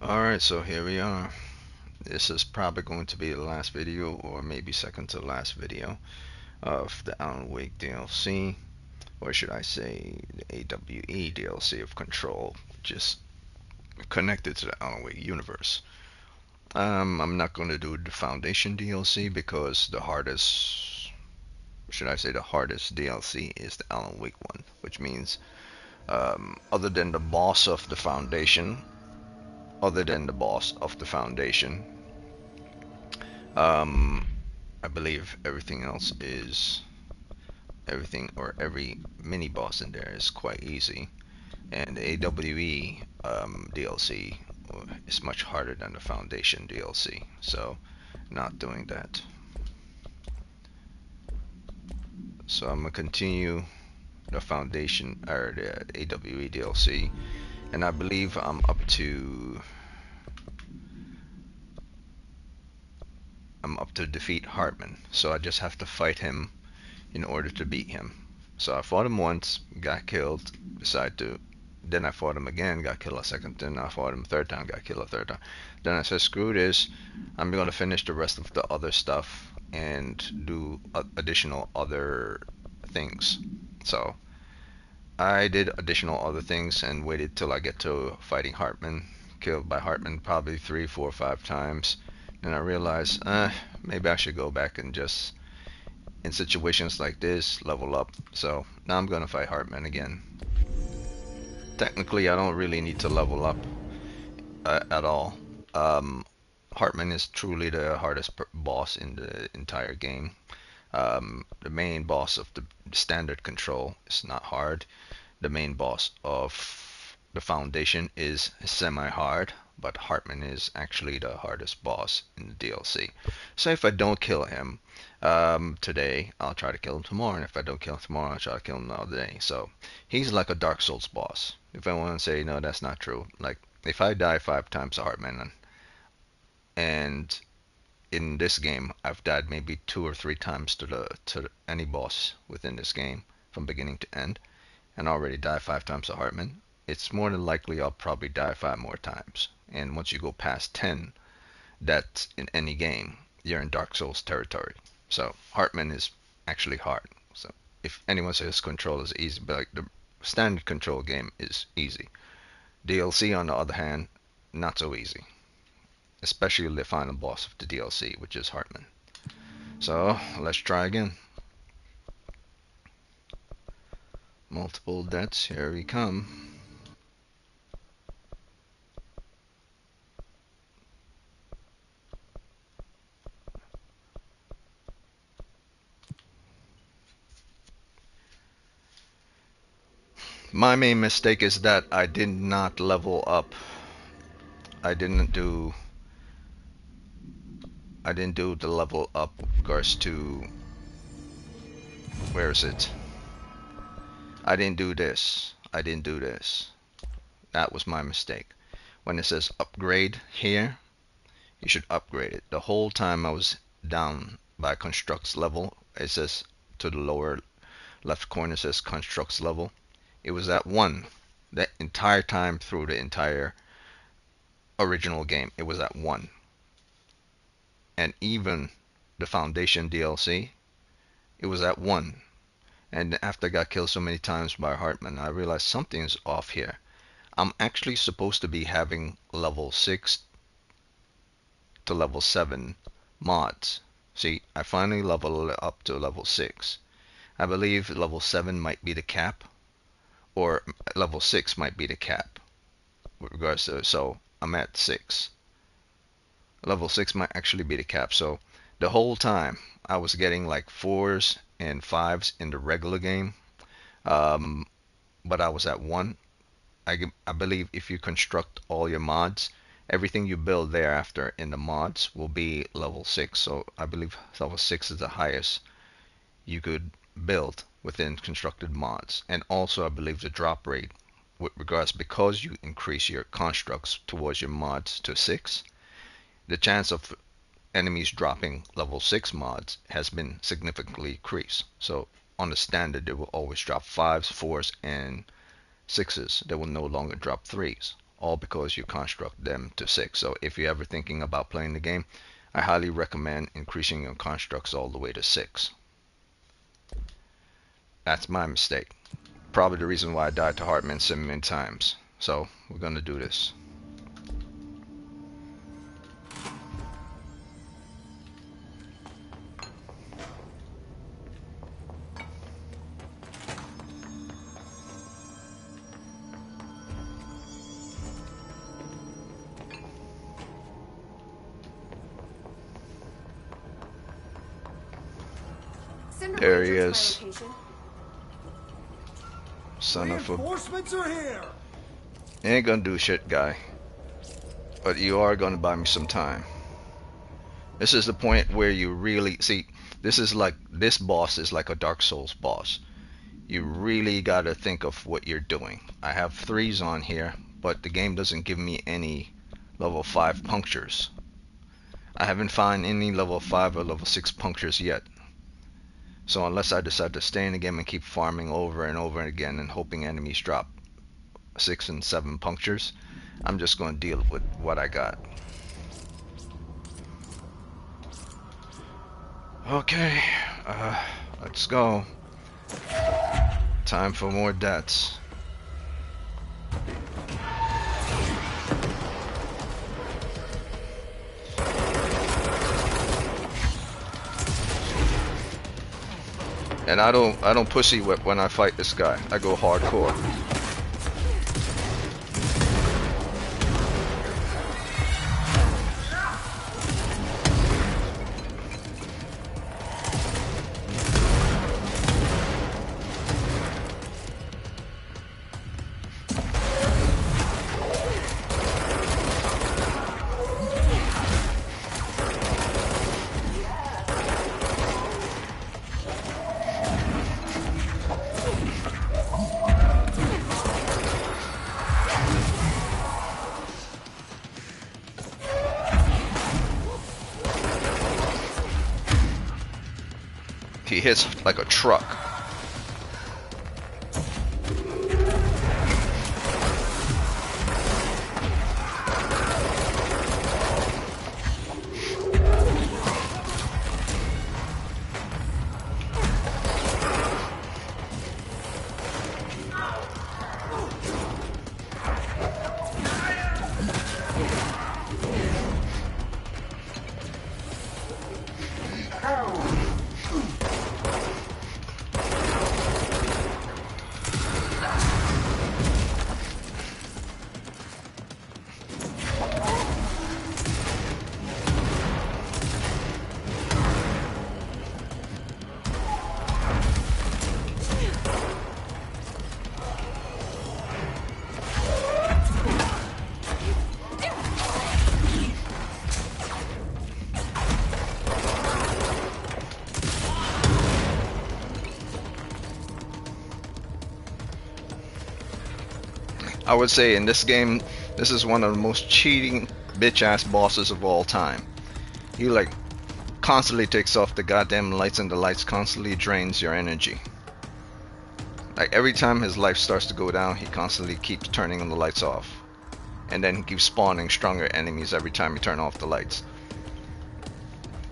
Alright, so here we are. This is probably going to be the last video, or maybe second to last video, of the Alan Wake DLC, or should I say the AWE DLC of Control, which is connected to the Alan Wake universe. I'm not going to do the Foundation DLC because the hardest, should I say the hardest DLC is the Alan Wake one, which means other than the boss of the Foundation, other than the boss of the Foundation, Um, I believe everything else is everything or every mini boss in there is quite easy, and the AWE DLC is much harder than the Foundation DLC. So, not doing that. So I'm gonna continue the Foundation or the AWE DLC, and I believe I'm up to defeat Hartman. So I just have to fight him in order to beat him. So I fought him once, got killed, decided to. Then I fought him again, got killed a second. Then I fought him a third time, got killed a third time. Then I said, screw this. I'm gonna finish the rest of the other stuff and do additional other things. So I did additional other things and waited till I get to fighting Hartman. Killed by Hartman probably 3, 4, 5 times. Then I realized, maybe I should go back and just in situations like this, level up. So now I'm gonna fight Hartman again. Technically, I don't really need to level up at all. Um, Hartman is truly the hardest boss in the entire game. The main boss of the standard control is not hard. The main boss of the Foundation is semi-hard, but Hartman is actually the hardest boss in the DLC. So if I don't kill him today, I'll try to kill him tomorrow, and if I don't kill him tomorrow, I'll try to kill him another day. So he's like a Dark Souls boss. If I want to say no, that's not true. Like if I die 5 times to Hartman, and in this game I've died maybe 2 or 3 times to any boss within this game from beginning to end, and already died 5 times to Hartman, it's more than likely I'll probably die 5 more times. And once you go past 10, that's in any game, you're in Dark Souls territory. So Hartman is actually hard. So if anyone says control is easy, but like the standard control game is easy. DLC on the other hand, not so easy. Especially the final boss of the DLC, which is Hartman. So let's try again. Multiple deaths, here we come. My main mistake is that I did not level up. I didn't do I didn't do the level up with regards to, where is it? I didn't do this. I didn't do this. That was my mistake. When it says upgrade here, you should upgrade it. The whole time I was down by constructs level, it says to the lower left corner, it says constructs level. It was at 1. The entire time through the entire original game, it was at 1. And even the Foundation DLC, it was at 1. And after I got killed so many times by Hartman, I realized something's off here. I'm actually supposed to be having level 6 to level 7 mods. See, I finally leveled up to level 6. I believe level 7 might be the cap, or level 6 might be the cap with regards to, so I'm at 6. Level 6 might actually be the cap. So the whole time I was getting like 4s and 5s in the regular game, but I was at 1. I believe if you construct all your mods, everything you build thereafter in the mods will be level 6. So I believe level 6 is the highest you could build within constructed mods. And also I believe the drop rate with regards, because you increase your constructs towards your mods to 6, the chance of enemies dropping level 6 mods has been significantly increased. So on the standard, they will always drop 5s, 4s, and 6s. They will no longer drop 3s. all because you construct them to 6. So if you're ever thinking about playing the game, I highly recommend increasing your constructs all the way to 6. That's my mistake. Probably the reason why I died to Hartman so many times. So we're gonna do this. There he is. Son of a... Reinforcements are here. Ain't gonna do shit, guy. But you are gonna buy me some time. This is the point where you really... See, this boss is like a Dark Souls boss. You really gotta think of what you're doing. I have 3s on here, but the game doesn't give me any level 5 punctures. I haven't found any level 5 or level 6 punctures yet. So unless I decide to stay in the game and keep farming over and over again and hoping enemies drop 6 and 7 punctures, I'm just going to deal with what I got. Okay, let's go. Time for more deaths. And I don't pussy whip when I fight this guy. I go hardcore. He hits like a truck. I would say in this game, this is one of the most cheating bitch-ass bosses of all time. He like constantly takes off the goddamn lights and the lights constantly drains your energy. Like every time his life starts to go down, he constantly keeps turning the lights off. And then he keeps spawning stronger enemies every time you turn off the lights.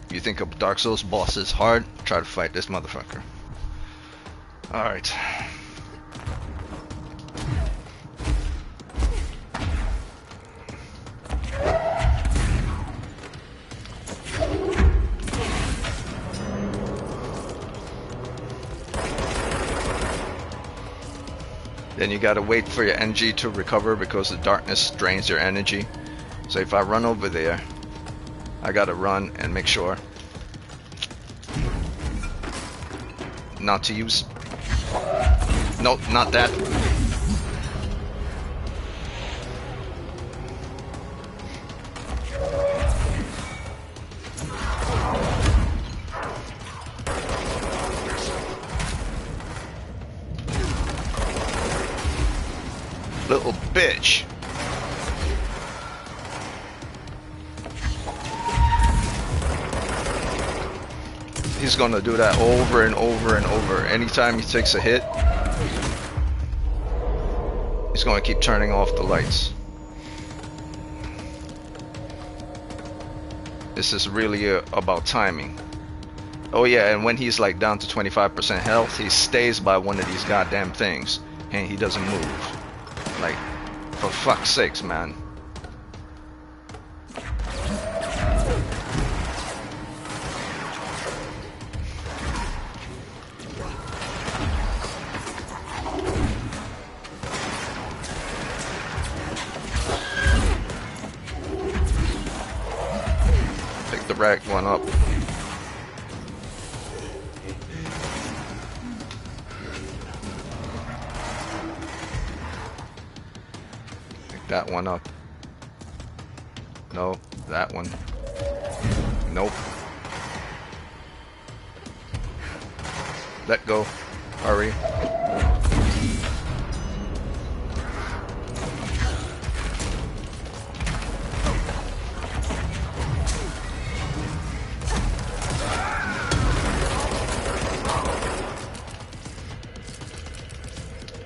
You think a Dark Souls boss is hard? Try to fight this motherfucker. Alright. Then you gotta wait for your energy to recover because the darkness drains your energy. So if I run over there, I gotta run and make sure not to use... No, not that. Little bitch. He's gonna do that over and over and over. Anytime he takes a hit, he's gonna keep turning off the lights. This is really about timing. Oh yeah, and when he's like down to 25% health, he stays by one of these goddamn things, and he doesn't move. Like, for fuck's sakes, man. Pick the right one up. That one up. No, that one. Nope. Let go. Hurry.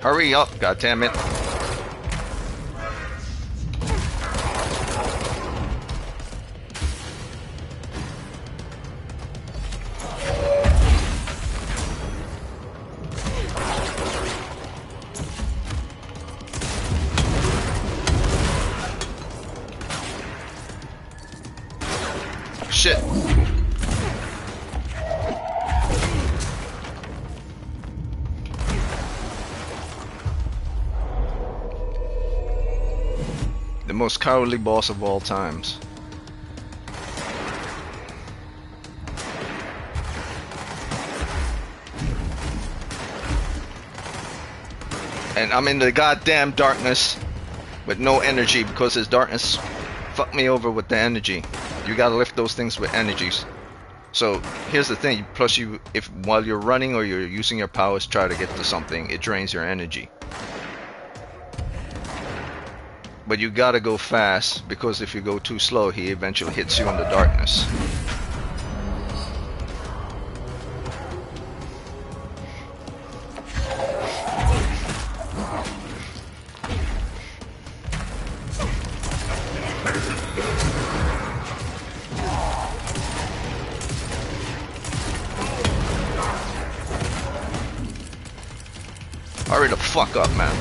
Hurry up, goddammit. Shit. The most cowardly boss of all times. And I'm in the goddamn darkness with no energy because his darkness fucked me over with the energy. You gotta lift those things with energies. So here's the thing, plus if while you're running or you're using your powers try to get to something, it drains your energy. But you gotta go fast, because if you go too slow, he eventually hits you in the darkness. Hurry the fuck up, man.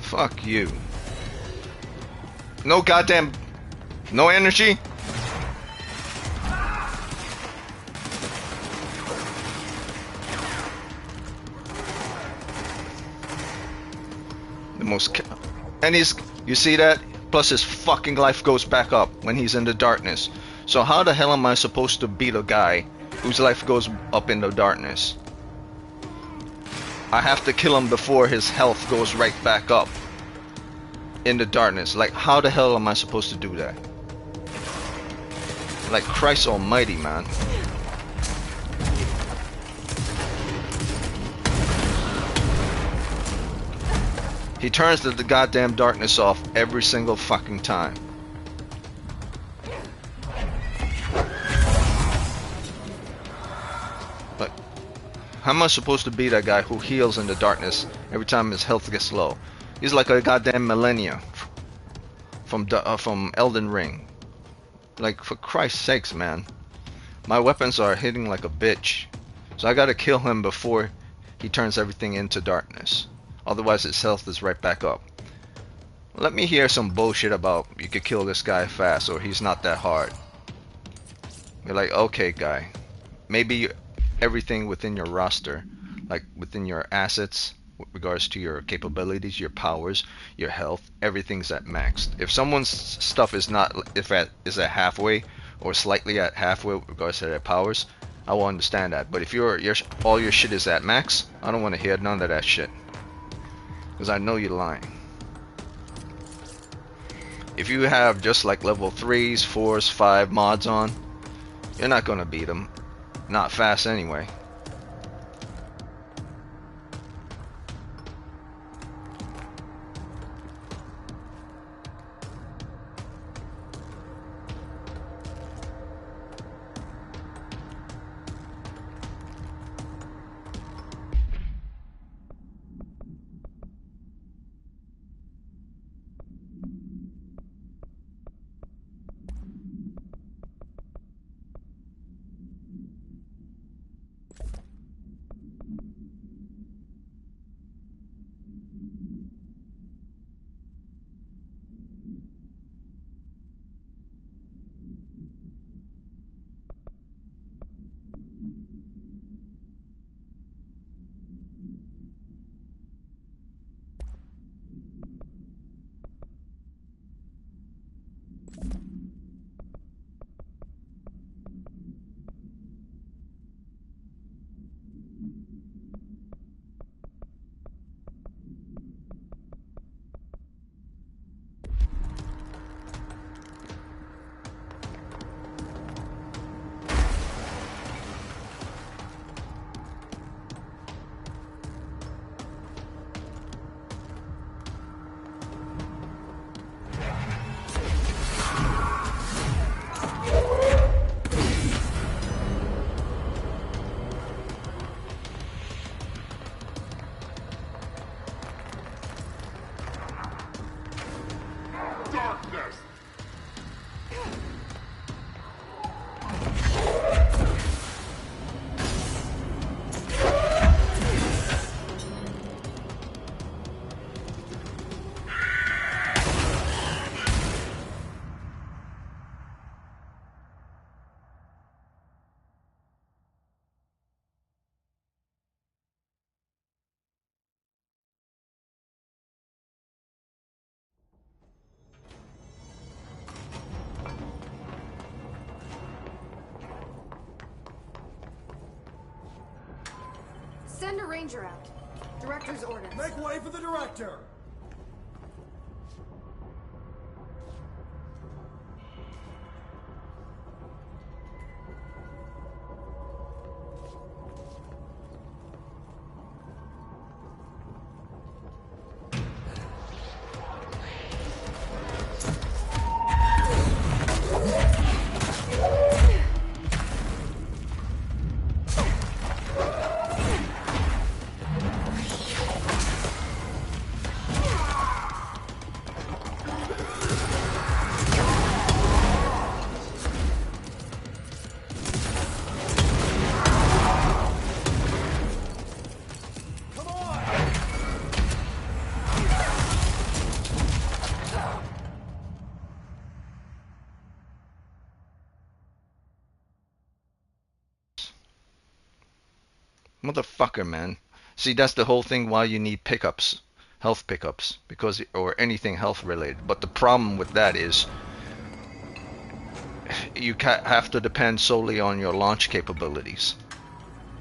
Fuck you. No goddamn... No energy? The most... And he's... You see that? Plus his fucking life goes back up when he's in the darkness. So how the hell am I supposed to beat a guy whose life goes up in the darkness? I have to kill him before his health goes right back up in the darkness. Like, how the hell am I supposed to do that? Like, Christ almighty, man. He turns the goddamn darkness off every single fucking time. But how am I supposed to be that guy who heals in the darkness every time his health gets low? He's like a goddamn Millennia from Elden Ring. Like, for Christ's sakes, man. My weapons are hitting like a bitch. So I gotta kill him before he turns everything into darkness. Otherwise his health is right back up. Let me hear some bullshit about you could kill this guy fast or he's not that hard. You're like, okay guy. Maybe everything within your roster, like within your assets, with regards to your capabilities, your powers, your health, everything's at max. If someone's stuff is not, is at halfway or slightly at halfway with regards to their powers, I will understand that. But if all your shit is at max, I don't want to hear none of that shit, because I know you're lying. If you have just like level 3s, 4s, 5 mods on, you're not gonna beat them. Not fast anyway. Send a ranger out. Director's orders. Make way for the director! Motherfucker, man. See, that's the whole thing why you need pickups, health pickups, because or anything health related. But the problem with that is you have to depend solely on your launch capabilities.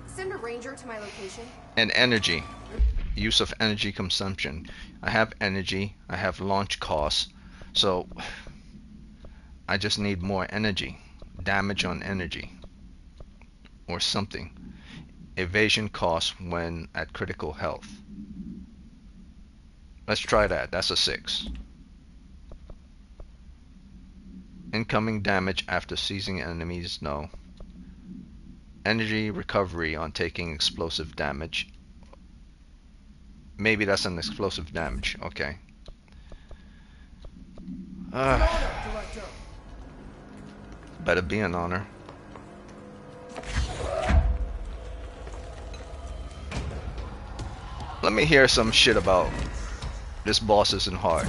Send a ranger to my location. And energy. Use of energy consumption. I have energy, I have launch costs, so I just need more energy. Damage on energy. Or something. Evasion costs when at critical health. Let's try that. That's a 6. Incoming damage after seizing enemies, no. Energy recovery on taking explosive damage. Maybe that's an explosive damage. Okay. Better be an honor. Let me hear some shit about this boss isn't hard.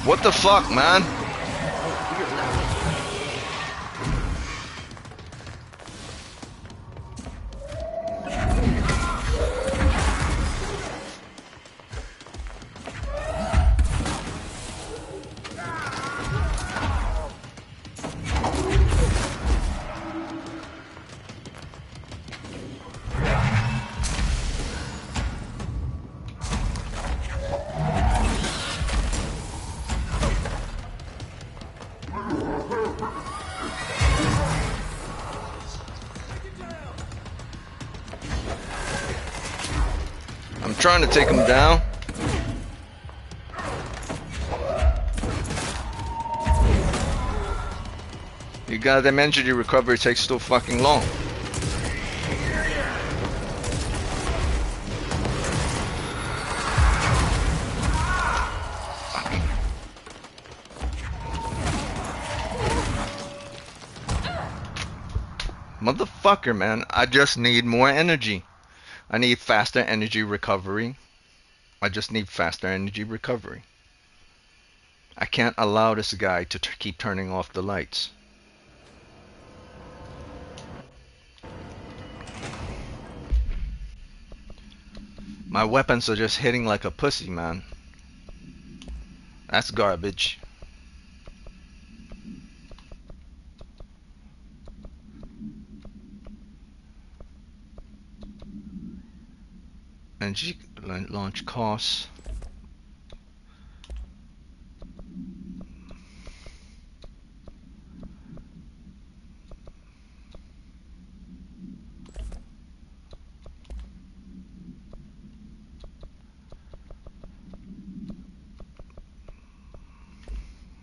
What the fuck, man? I'm trying to take him down. You goddamn energy recovery takes so fucking long. Motherfucker, man. I just need more energy. I need faster energy recovery. I just need faster energy recovery. I can't allow this guy to keep turning off the lights. My weapons are just hitting like a pussy, man. That's garbage. Energy launch costs.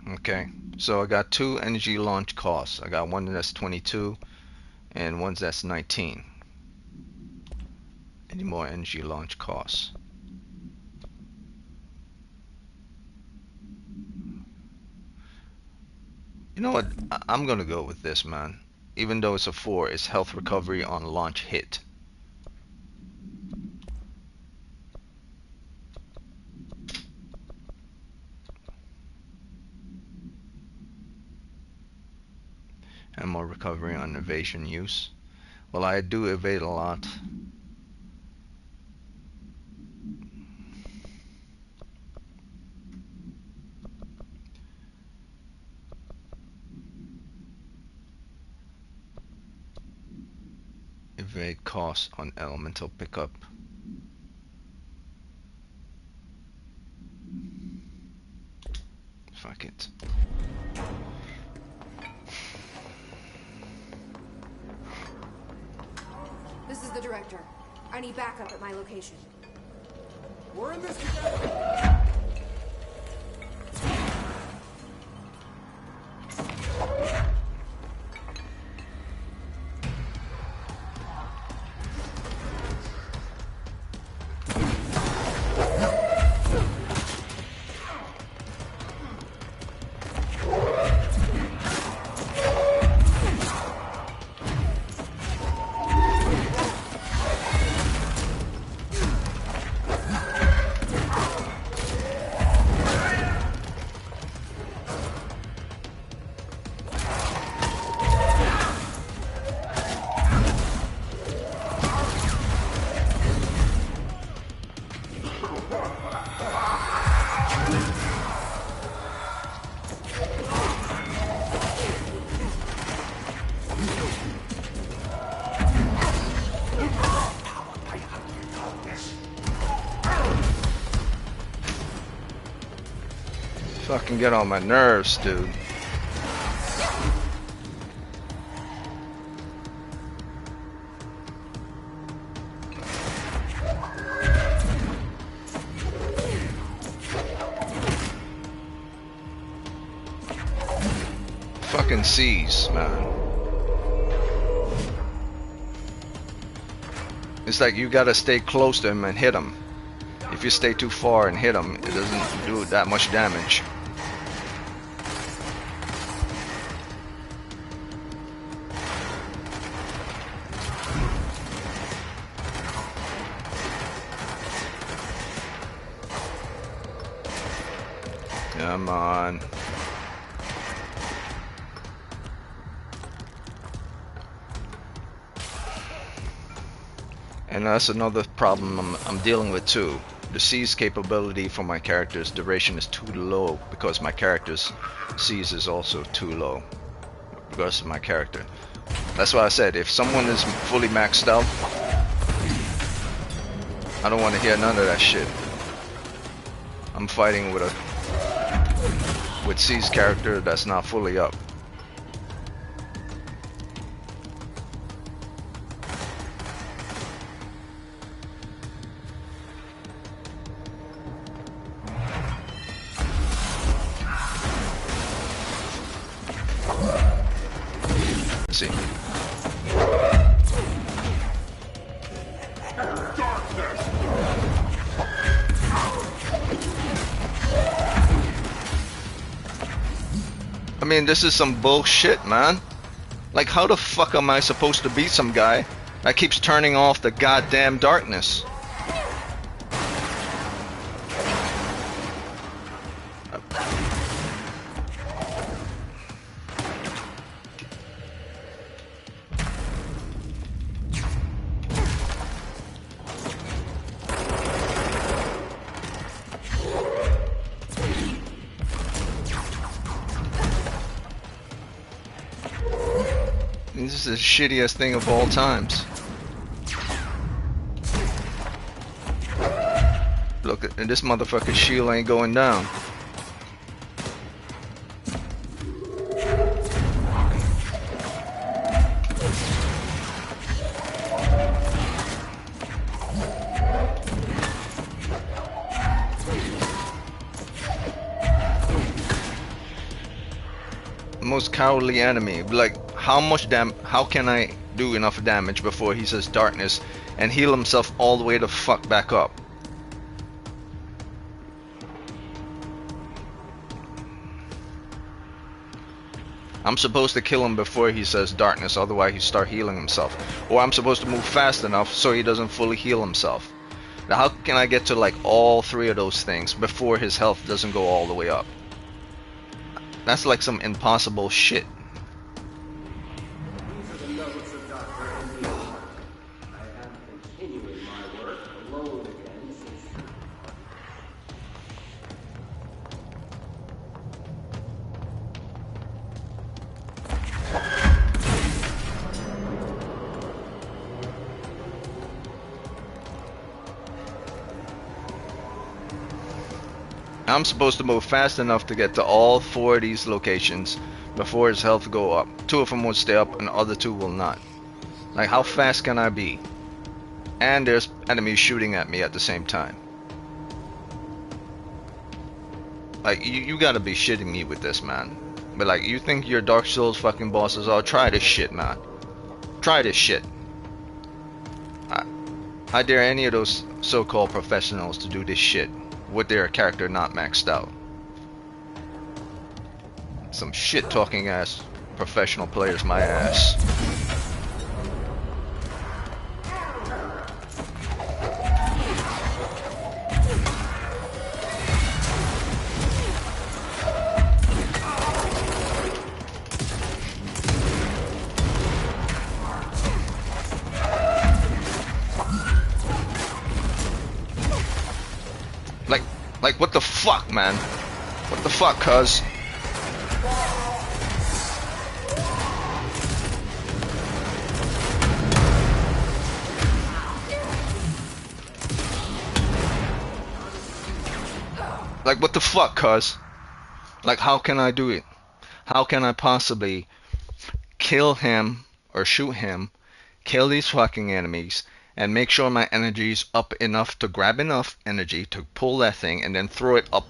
Okay, so I got 2 energy launch costs. I got one that's 22 and one that's 19. Any more energy launch costs? You know what? I'm gonna go with this, man. Even though it's a 4, it's health recovery on launch hit. And more recovery on evasion use. Well, I do evade a lot. Evade cost on elemental pickup. Fuck it. This is the director. I need backup at my location. We're in this together! Fucking get on my nerves, dude. Fucking C's, man. It's like you gotta stay close to him and hit him. If you stay too far and hit him, it doesn't do that much damage. Come on. And that's another problem I'm dealing with too. The C's capability for my character's duration is too low because my character's C's is also too low. Regardless of my character. That's why I said if someone is fully maxed out, I don't want to hear none of that shit. I'm fighting with C's character that's not fully up. Let's see. I mean, this is some bullshit, man. Like, how the fuck am I supposed to beat some guy that keeps turning off the goddamn darkness? This is the shittiest thing of all times. Look, and this motherfucker's shield ain't going down. Most cowardly enemy. Like, how can I do enough damage before he says darkness and heal himself all the way the fuck back up? I'm supposed to kill him before he says darkness, otherwise he start healing himself. Or I'm supposed to move fast enough so he doesn't fully heal himself. Now how can I get to like all three of those things before his health doesn't go all the way up? That's like some impossible shit. These are the notes of Dr. Henry Hartman. I am continuing my work alone again since you... I'm supposed to move fast enough to get to all four of these locations before his health go up. Two of them will stay up and the other two will not. Like how fast can I be? And there's enemies shooting at me at the same time. Like you gotta be shitting me with this, man. But like you think your Dark Souls fucking bosses are, try this shit, man. Try this shit. I dare any of those so-called professionals to do this shit with their character not maxed out. Some shit talking ass professional players, my ass. Like what the fuck, man? What the fuck, cuz? Like what the fuck, cuz? Like how can I do it? How can I possibly kill him or shoot him, kill these fucking enemies, and make sure my energy's up enough to grab enough energy to pull that thing and then throw it up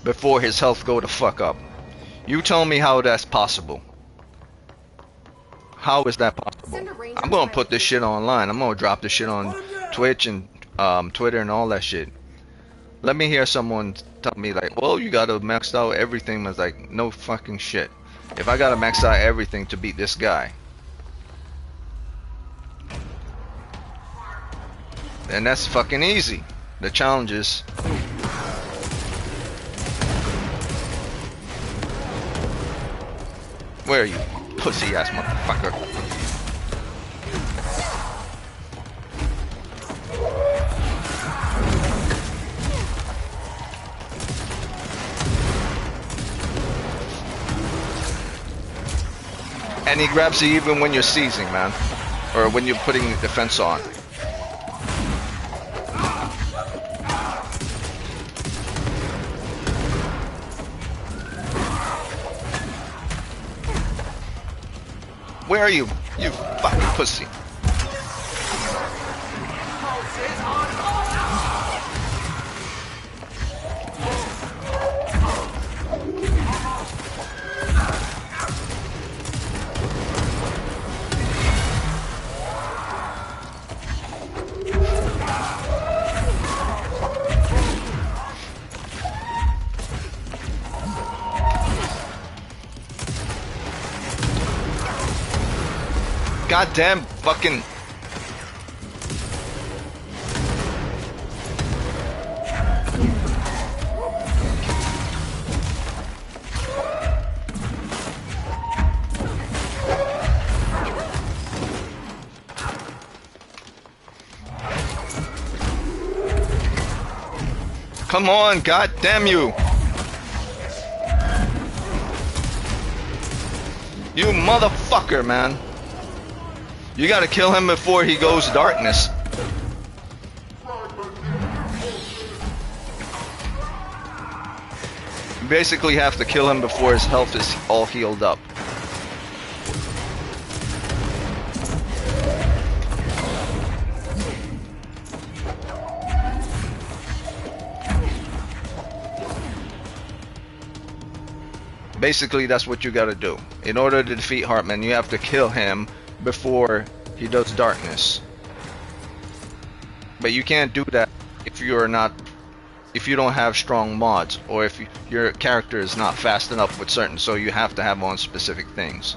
before his health go the fuck up? You tell me how that's possible. How is that possible? I'm gonna put this shit online. I'm gonna drop this shit on Twitch and Twitter and all that shit. Let me hear someone tell me like, well, you gotta max out everything. I was like, no fucking shit. If I gotta max out everything to beat this guy, and that's fucking easy. The challenge is where are you, pussy ass motherfucker? And he grabs you even when you're seizing, man, or when you're putting defense on. Where are you? You fucking pussy. Goddamn fucking. Come on, goddamn you. You motherfucker, man. You gotta kill him before he goes darkness. You basically have to kill him before his health is all healed up. Basically, that's what you gotta do. In order to defeat Hartman, you have to kill him before he does darkness. But you can't do that if if you don't have strong mods, or if your character is not fast enough with certain, so you have to have on specific things.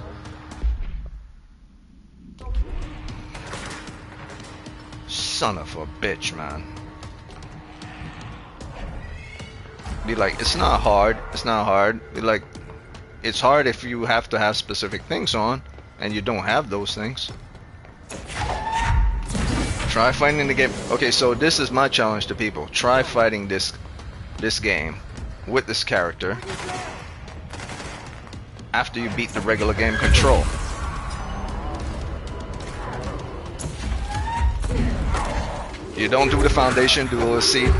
Son of a bitch, man. Be like, it's not hard. It's not hard. Be like, it's hard if you have to have specific things on, and you don't have those things. Try fighting the game. Okay, so this is my challenge to people. Try fighting this game with this character after you beat the regular game control. You don't do the foundation, do a seed.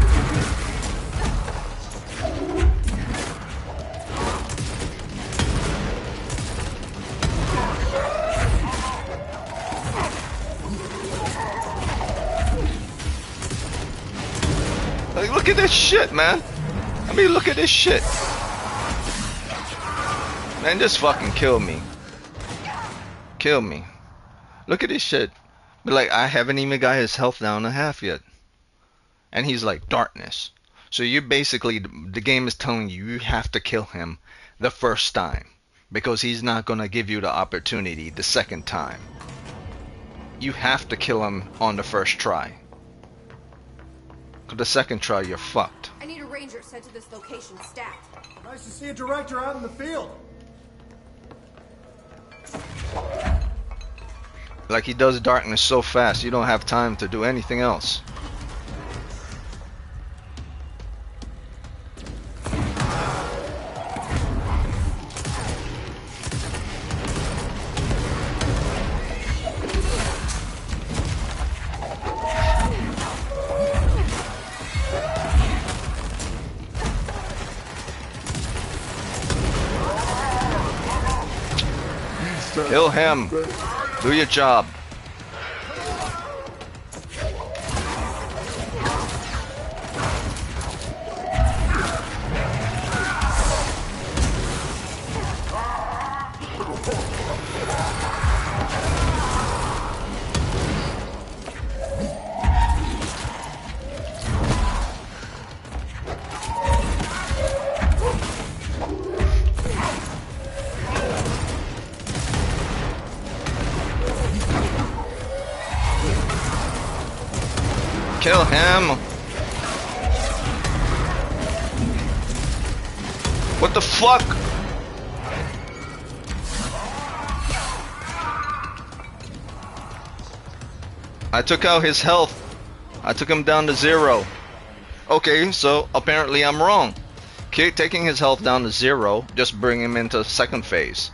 Like, look at this shit, man. I mean, look at this shit. Man, just fucking kill me. Kill me. Look at this shit. But like, I haven't even got his health down to half yet. And he's like darkness. So you basically, the game is telling you, you have to kill him the first time. Because he's not gonna give you the opportunity the second time. You have to kill him on the first try. The second try, you're fucked. I need a ranger sent to this location stat. Nice to see a director out in the field. Like, he does darkness so fast, you don't have time to do anything else. Kill him. Do your job. Kill him. What the fuck? I took out his health. I took him down to 0. Okay, so apparently I'm wrong. Taking his health down to 0, just bring him into second phase.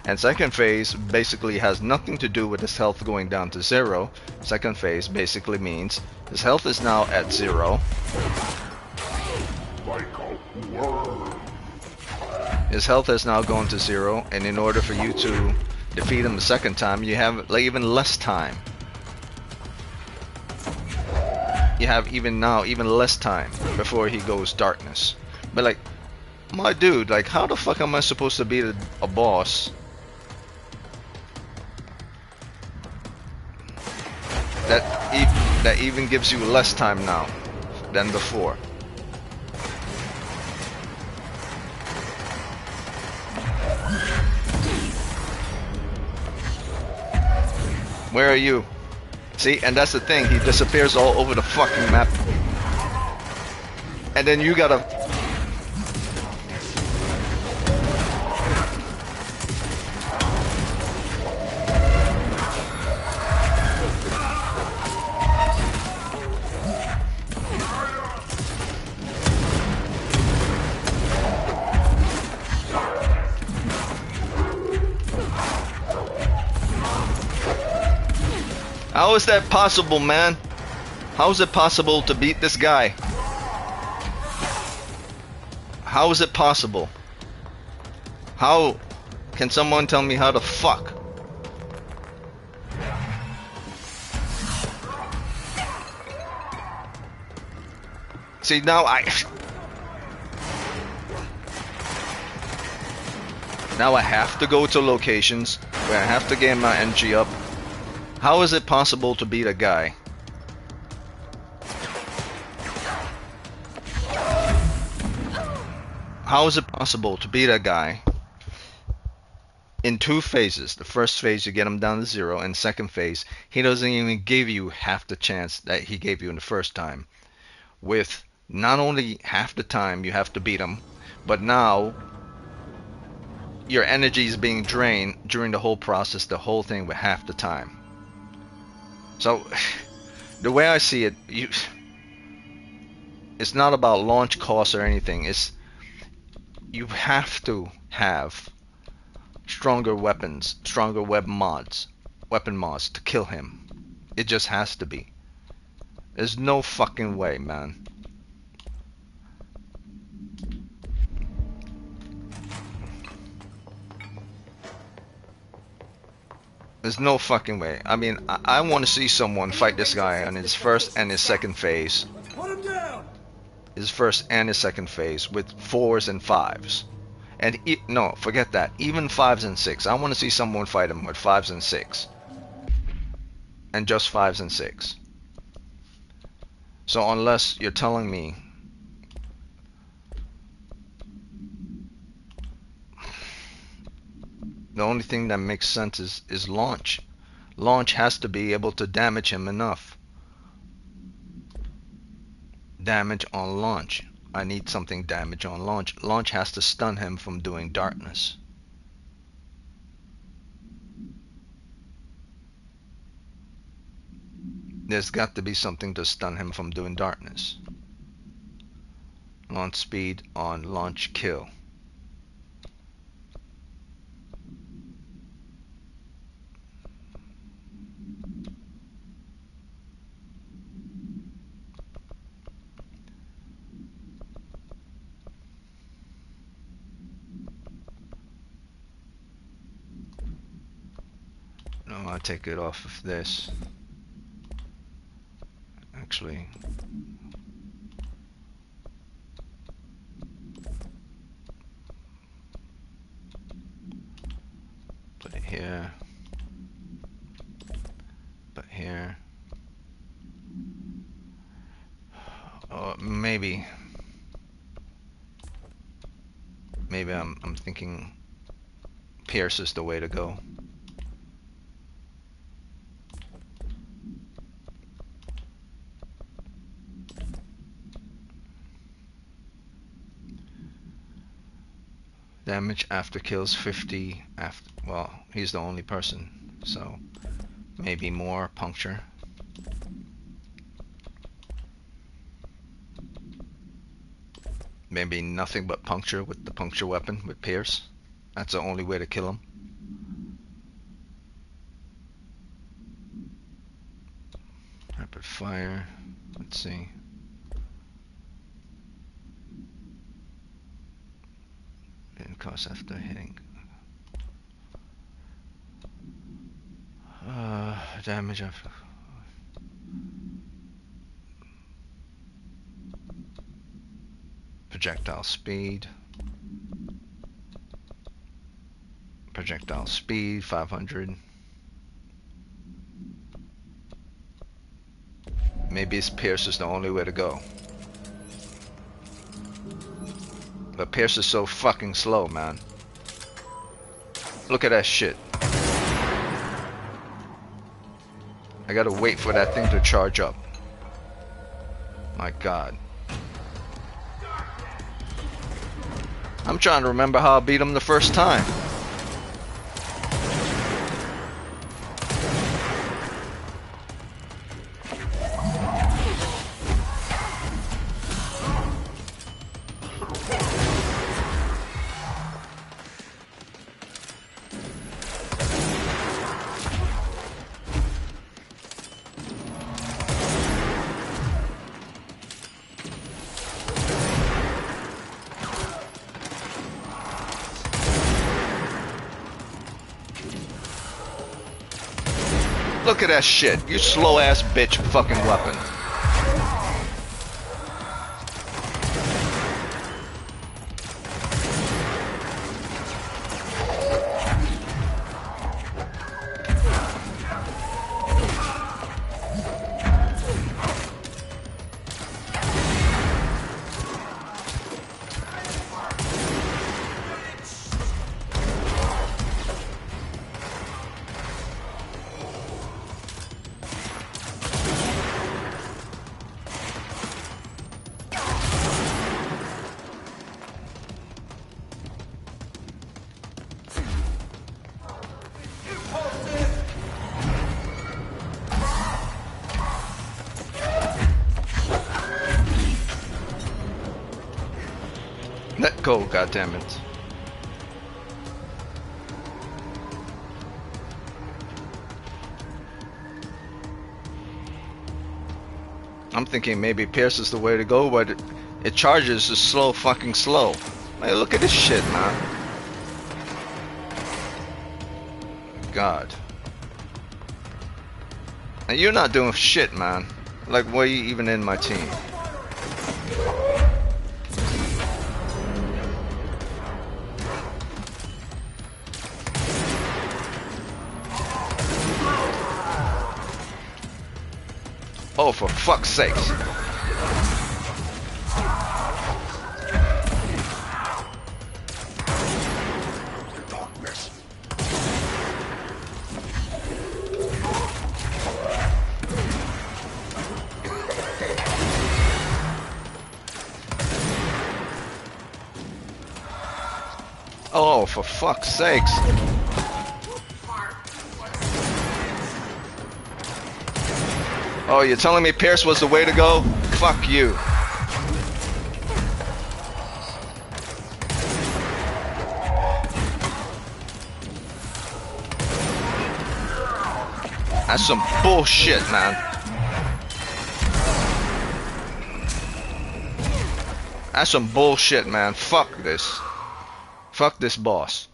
And second phase basically has nothing to do with his health going down to 0. Second phase basically means his health is now at 0. His health has now gone to 0, and in order for you to defeat him the second time, you have even less time. You have even less time before he goes darkness. But like, my dude, like, how the fuck am I supposed to beat a boss that even gives you less time now than before? Where are you? See, and that's the thing, he disappears all over the fucking map. And then you gotta... How is that possible, man? How is it possible to beat this guy? How is it possible? How can someone tell me how to fuck? See, now I have to go to locations where I have to get my energy up. How is it possible to beat a guy? How is it possible to beat a guy in 2 phases? The first phase, you get him down to 0, and second phase, he doesn't even give you half the chance that he gave you in the first time. With not only half the time you have to beat him, but now your energy is being drained during the whole process, the whole thing, with half the time. So, the way I see it, it's not about launch costs or anything. It's you have to have stronger weapons, stronger weapon mods to kill him. It just has to be. There's no fucking way, man. There's no fucking way. I mean, I want to see someone fight this guy on his first and his second phase. Put him down! His first and his second phase with 4s and 5s. And no, forget that. Even 5s and 6. I want to see someone fight him with 5s and 6. And just 5s and 6. So unless you're telling me the only thing that makes sense is launch. Launch has to be able to damage him enough. Damage on launch. I need something damage on launch. Launch has to stun him from doing darkness. There's got to be something to stun him from doing darkness. Launch speed on launch kill. No, I'll take it off of this. Actually, put it here. Put here. Or maybe I'm thinking Pierce is the way to go. Damage after kills 50 after, well, he's the only person, so maybe more puncture. Maybe nothing but puncture with the puncture weapon with Pierce. That's the only way to kill him. Rapid fire. Let's see. Didn't cost after hitting. Damage after. Projectile speed. Projectile speed 500. Maybe Pierce is the only way to go. But Pierce is so fucking slow, man. Look at that shit. I gotta wait for that thing to charge up. My god. I'm trying to remember how I beat him the first time. Look at that shit. You slow ass bitch fucking weapon. Go, goddammit. I'm thinking maybe Pierce is the way to go, but it charges is fucking slow. Hey, look at this shit, man. God. And you're not doing shit, man. Like, why are you even in my team? Oh, for fuck's sakes. Oh, for fuck's sakes. Oh, you're telling me Pierce was the way to go? Fuck you. That's some bullshit, man. That's some bullshit, man. Fuck this. Fuck this boss.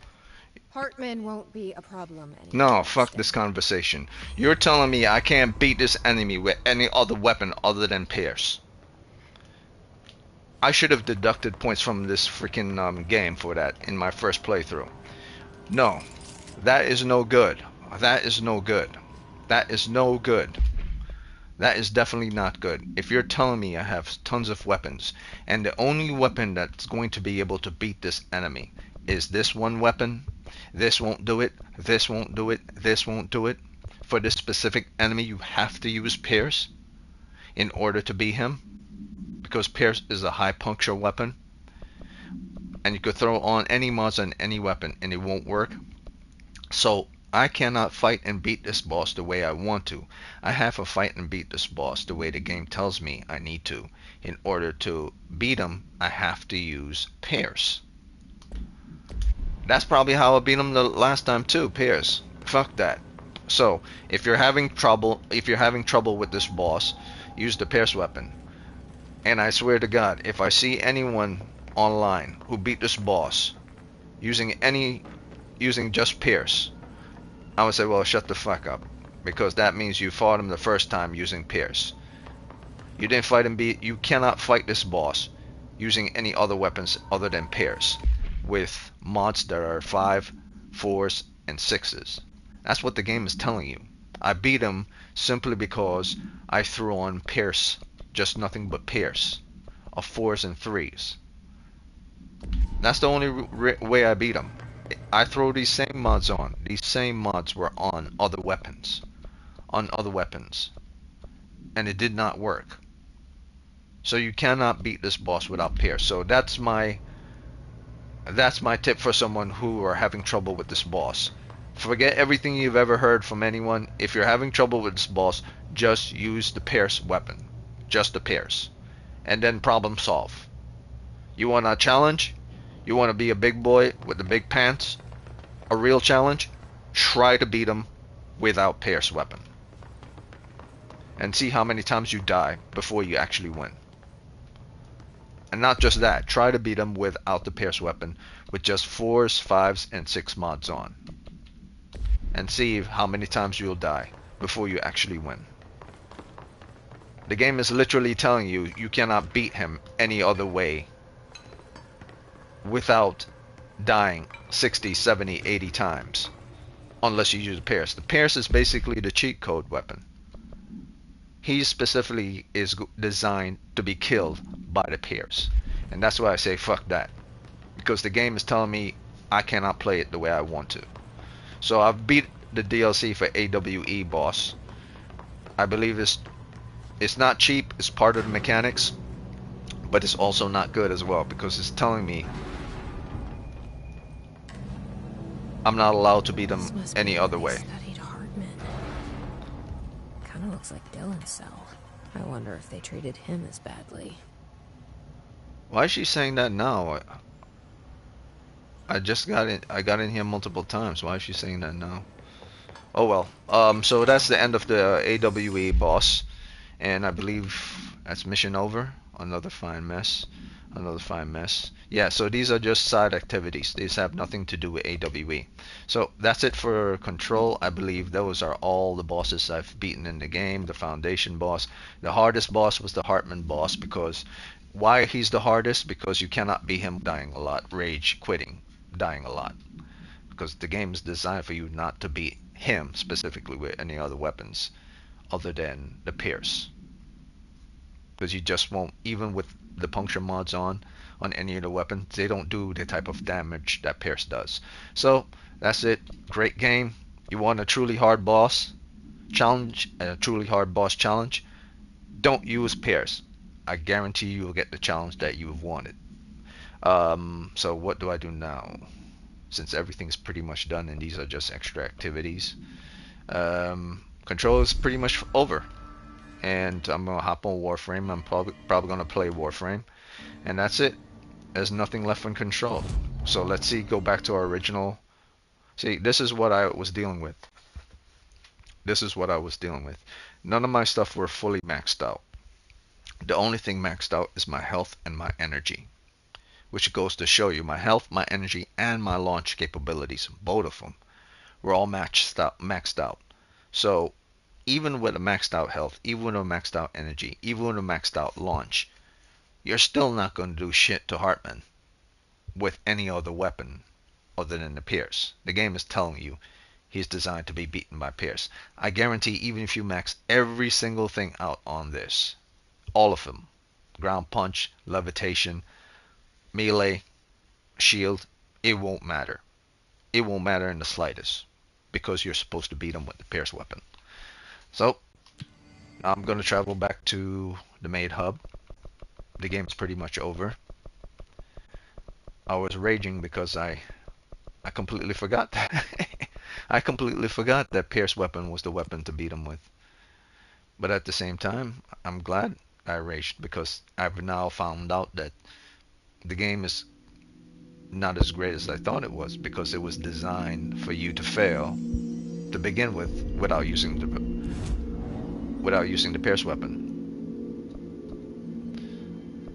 Hartman won't be a problem anymore. No, fuck this conversation. You're telling me I can't beat this enemy with any other weapon other than Pierce. I should have deducted points from this freaking game for that in my first playthrough. No, that is no good. That is no good. That is no good. That is definitely not good. If you're telling me I have tons of weapons, and the only weapon that's going to be able to beat this enemy is this one weapon, this won't do it, this won't do it, this won't do it. For this specific enemy, you have to use Pierce in order to beat him, because Pierce is a high puncture weapon, and you could throw on any mods on any weapon and it won't work. So I cannot fight and beat this boss the way I want to. I have to fight and beat this boss the way the game tells me I need to. In order to beat him, I have to use Pierce. That's probably how I beat him the last time too, Pierce. Fuck that. So, if you're having trouble with this boss, use the Pierce weapon. And I swear to God, if I see anyone online who beat this boss using just Pierce, I would say, well, shut the fuck up, because that means you fought him the first time using Pierce. You didn't fight him. You cannot fight this boss using any other weapons other than Pierce, with mods that are 5, 4s, and 6s. That's what the game is telling you. I beat him simply because I threw on Pierce, just nothing but Pierce, of 4s and 3s. That's the only way I beat him. I throw these same mods on. These same mods were on other weapons. And it did not work. So you cannot beat this boss without Pierce. So that's my tip for someone who are having trouble with this boss. Forget everything you've ever heard from anyone. If you're having trouble with this boss, just use the Pierce weapon. Just the Pierce. And then problem solve. You want a challenge? You want to be a big boy with the big pants? A real challenge? Try to beat him without Pierce weapon. And see how many times you die before you actually win. And not just that, try to beat him without the Pierce weapon, with just 4s, 5s, and 6 mods on. And see how many times you'll die before you actually win. The game is literally telling you you cannot beat him any other way without dying 60, 70, 80 times. Unless you use the Pierce. The Pierce is basically the cheat code weapon. He specifically is designed to be killed by the Pierce. And that's why I say fuck that. Because the game is telling me I cannot play it the way I want to. So I've beat the DLC for AWE boss. I believe it's not cheap, it's part of the mechanics. But it's also not good as well, because it's telling me I'm not allowed to beat them any other way. Studied Hartman. Kind of looks like Dylan's cell. I wonder if they treated him as badly. Why is she saying that now? I just got in. I got in here multiple times. Why is she saying that now? Oh well. So that's the end of the AWE boss, and I believe that's mission over. Another fine mess. Another fine mess. Yeah. So these are just side activities. These have nothing to do with AWE. So that's it for Control. I believe those are all the bosses I've beaten in the game. The Foundation boss. The hardest boss was the Hartman boss because why he's the hardest? Because you cannot beat him dying a lot, rage quitting, dying a lot. Because the game is designed for you not to beat him specifically with any other weapons other than the Pierce. Because you just won't, even with the puncture mods on any of the weapons, they don't do the type of damage that Pierce does. So that's it. Great game. You want a truly hard boss challenge, a truly hard boss challenge? Don't use Pierce. I guarantee you will get the challenge that you've wanted. So what do I do now? Since everything's pretty much done and these are just extra activities. Control is pretty much over. And I'm gonna hop on Warframe. I'm probably gonna play Warframe. And that's it. There's nothing left in Control. So let's see, go back to our original. See, this is what I was dealing with. This is what I was dealing with. None of my stuff were fully maxed out. The only thing maxed out is my health and my energy, which goes to show you my health, my energy, and my launch capabilities, both of them, were all maxed out. So even with a maxed out health, even with a maxed out energy, even with a maxed out launch, you're still not going to do shit to Hartman with any other weapon other than the Pierce. The game is telling you he's designed to be beaten by Pierce. I guarantee even if you max every single thing out on this, all of them, ground punch, levitation, melee, shield, it won't matter. It won't matter in the slightest because you're supposed to beat him with the Pierce weapon. So I'm going to travel back to the maid hub. The game's pretty much over. I was raging because I completely forgot that. I completely forgot that Pierce weapon was the weapon to beat him with. But at the same time, I'm glad I raged because I've now found out that the game is not as great as I thought it was because it was designed for you to fail to begin with without using the Pierce weapon.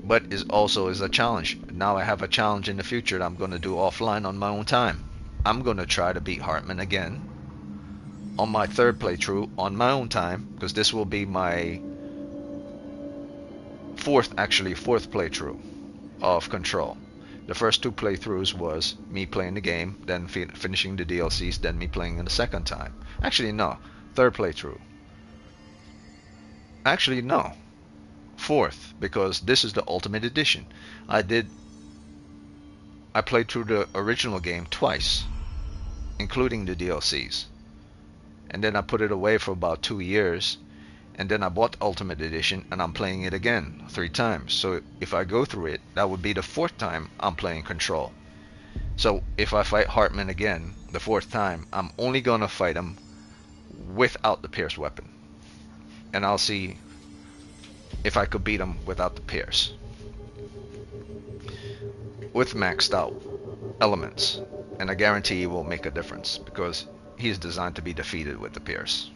But is also is a challenge. Now I have a challenge in the future that I'm going to do offline on my own time. I'm going to try to beat Hartman again on my third playthrough on my own time because this will be my fourth playthrough of Control. The first two playthroughs was me playing the game, then finishing the DLCs, then me playing it a second time. Actually, no. Third playthrough. Actually, no. Fourth, because this is the Ultimate Edition. I played through the original game twice, including the DLCs. And then I put it away for about 2 years. And then I bought Ultimate Edition and I'm playing it again 3 times. So if I go through it, that would be the 4th time I'm playing Control. So if I fight Hartman again the 4th time, I'm only gonna fight him without the Pierce weapon. And I'll see if I could beat him without the Pierce. With maxed out elements. And I guarantee he will make a difference because he's designed to be defeated with the Pierce.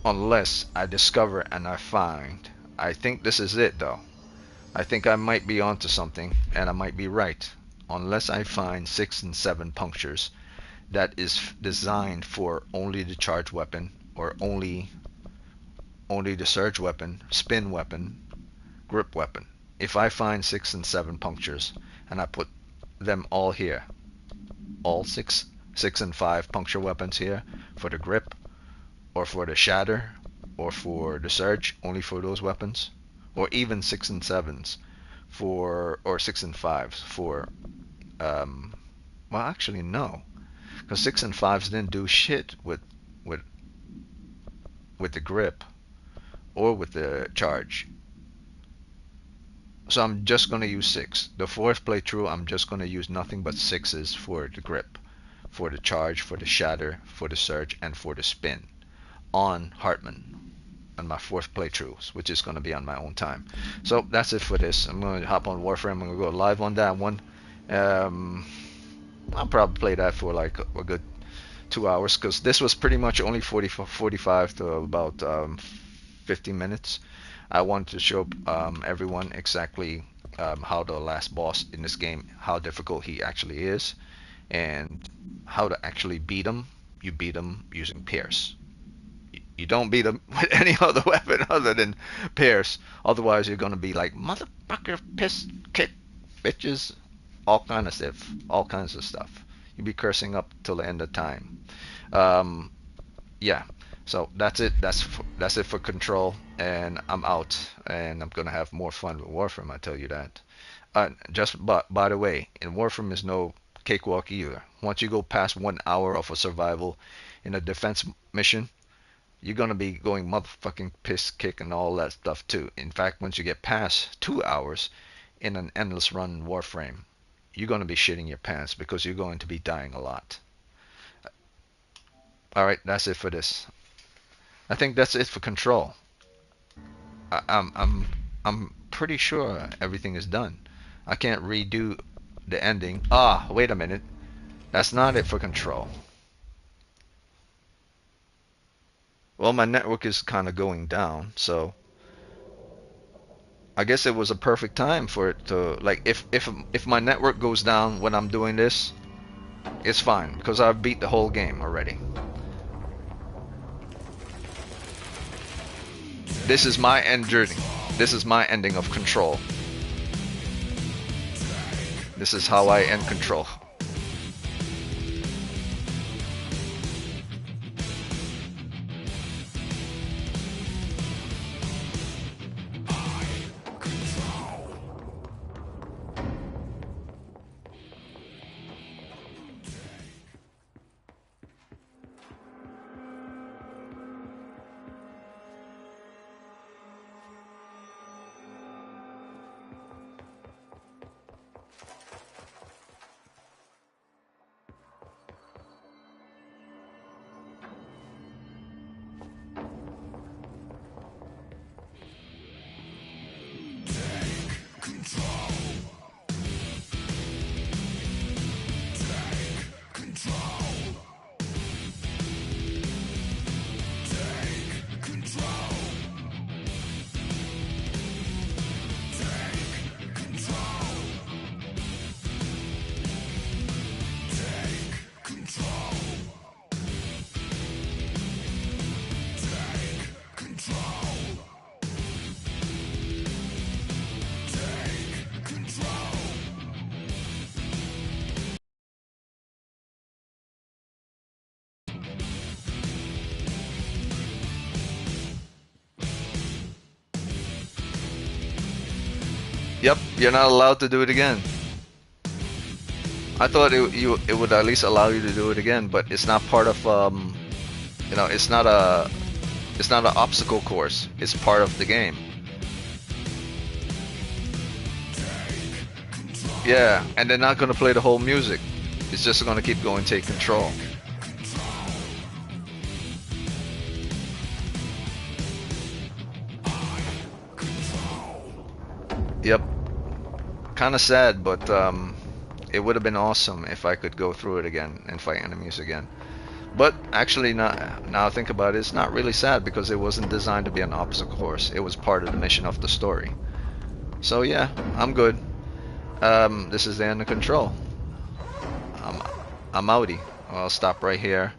Unless I discover and I find, I think this is it though. I think I might be onto something and I might be right. Unless I find 6 and 7 punctures that is designed for only the charge weapon or only the surge weapon, spin weapon, grip weapon. If I find 6 and 7 punctures and I put them all here, all 6 and 5 puncture weapons here for the grip, or for the shatter, or for the surge, only for those weapons, or even 6 and 7s for, or 6 and 5s for, well actually no, because 6 and 5s didn't do shit with the grip or with the charge. So I'm just going to use 6. The 4th playthrough I'm just going to use nothing but 6s for the grip, for the charge, for the shatter, for the surge, and for the spin on Hartman on my 4th playthrough, which is going to be on my own time. So that's it for this. I'm going to hop on Warframe. I'm going to go live on that one. I'll probably play that for like a good 2 hours because this was pretty much only 45 to about 50 minutes. I wanted to show everyone exactly how the last boss in this game, how difficult he actually is, and how to actually beat him. You beat him using Pierce. You don't beat him with any other weapon other than Pierce. Otherwise, you're gonna be like motherfucker, piss, kick, bitches, all kind of stuff, all kinds of stuff. You'll be cursing up till the end of time. Um, yeah. So that's it. That's it for Control, and I'm out. And I'm gonna have more fun with Warframe. I tell you that. Just by the way, in Warframe is no cakewalk either. Once you go past 1 hour of a survival in a defense mission, you're gonna be going motherfucking piss kick and all that stuff too. In fact, once you get past 2 hours in an endless run in Warframe, you're gonna be shitting your pants because you're going to be dying a lot. All right, that's it for this. I think that's it for Control. I'm pretty sure everything is done. I can't redo the ending. Ah, wait a minute. That's not it for Control. Well, my network is kind of going down, so I guess it was a perfect time for it to like if my network goes down when I'm doing this, it's fine because I've beat the whole game already. This is my end journey. This is my ending of Control. This is how I end Control. Yep, you're not allowed to do it again. I thought it would at least allow you to do it again, but it's not part of it's not an obstacle course. It's part of the game. Yeah, and they're not gonna play the whole music. It's just gonna keep going, take control. Yep, kind of sad, but it would have been awesome if I could go through it again and fight enemies again. But actually, now I think about it, it's not really sad because it wasn't designed to be an obstacle course. It was part of the mission of the story. So yeah, I'm good. This is the end of Control. I'm, I'm outie. I'll stop right here,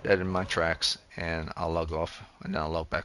dead in my tracks, and I'll log off, and then I'll log back